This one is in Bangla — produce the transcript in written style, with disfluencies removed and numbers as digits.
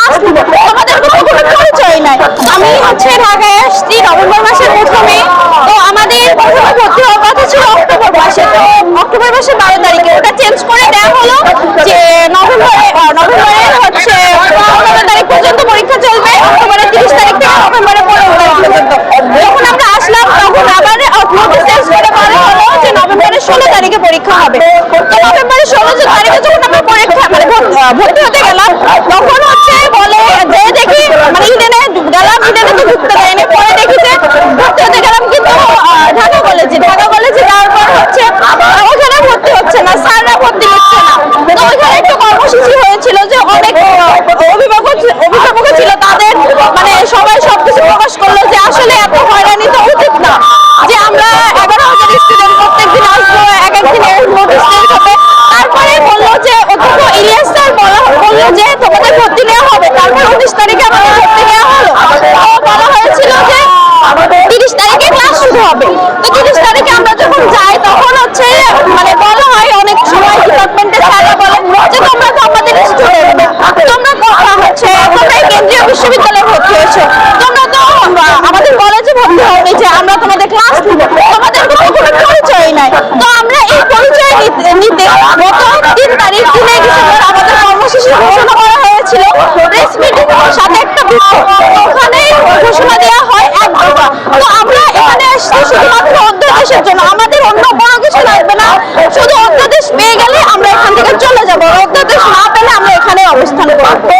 ক্লাস দিব, তোমাদের কোনো পরিচয় নাই। আমি হচ্ছে ঢাকায় আসছি নভেম্বর মাসের প্রথমে, তো আমাদের প্রথমে ভর্তি হওয়ার কথা ছিল অক্টোবর মাসে, তো অক্টোবর মাসের 12 তারিখে ওটা চেঞ্জ করে দেওয়া হলো যে নভেম্বরের হচ্ছে 15 তারিখ পর্যন্ত পরীক্ষা চলবে, অক্টোবরের 30 তারিখ থেকে নভেম্বরের 15 তারিখ পর্যন্ত। যখন আমরা আসলাম তখন আবার নোটিশ চেঞ্জ করে বলা হলো যে নভেম্বরের 16 তারিখে পরীক্ষা হবে। তো নভেম্বরের 16 তারিখে যখন আমরা পরীক্ষা ভর্তি হতে গেলাম তখন হচ্ছে বলে যে দেখি ইডেনে গেলাম, ইডেনে তো ঢুকতে দেয়নি, পরে দেখি যে ভর্তি হতে গেলাম কিন্তু ঢাকা কলেজে যাওয়ার পর হচ্ছে ওখানে ভর্তি হচ্ছে না, স্যাররা ভর্তি নিচ্ছে না। তো ওইখানে একটু কর্মসূচি হয়েছিল যে অনেক অভিভাবক ছিল, তাদের সবাই সবকিছু প্রকাশ করলো যে আসলে এত হয়রানি তো উচিত না, যে আমরা 11,000 স্টুডেন্ট প্রত্যেকদিন আসবো, এক একদিনের নোটিশ চেঞ্জ হবে। তারপরে বললো যে অধ্যক্ষ ইলিয়াস স্যার বললো যে তোমাদের ভর্তি নেওয়া হবে। তারপর 19 তারিখে আমাদের ভর্তি নেওয়া হলো। বলা হয়েছিল যে 30 তারিখে ক্লাস শুরু হবে। তো 30 তারিখে আমরা যখন যাই তখন হচ্ছে বলা হয় অনেক সময় ডিপার্টমেন্টের স্যাররা বলে যে তোমরা তো আমাদের স্টুডেন্ট, তোমরা হচ্ছে তোমরা কেন্দ্রীয় বিশ্ববিদ্যালয়ে ভর্তি হয়েছো, তোমরা তো আমাদের কলেজে ভর্তি হওনি যে আমরা তোমাদের ক্লাস দিব, তোমাদের কোনো পরিচয় নাই। তো আমরা এই পরিচয় নিতে গত 3 তারিখ 3 ডিসেম্বর আমাদের কর্মসূচি ঘোষণা করা হয়েছিল, প্রেস মিটিং সাথে একটা বিক্ষোভ, ওখানে ঘোষণা দেওয়া হয় 1 দফা। তো আমরা এখানে আসছি শুধুমাত্র অধ্যাদেশের জন্য, আমাদের অন্য কোনো কিছু লাগবে না, শুধু অধ্যাদেশ পেয়ে গেলে আমরা এখান থেকে চলে যাবো, অধ্যাদেশ না পেলে আমরা এখানে অবস্থান করবো।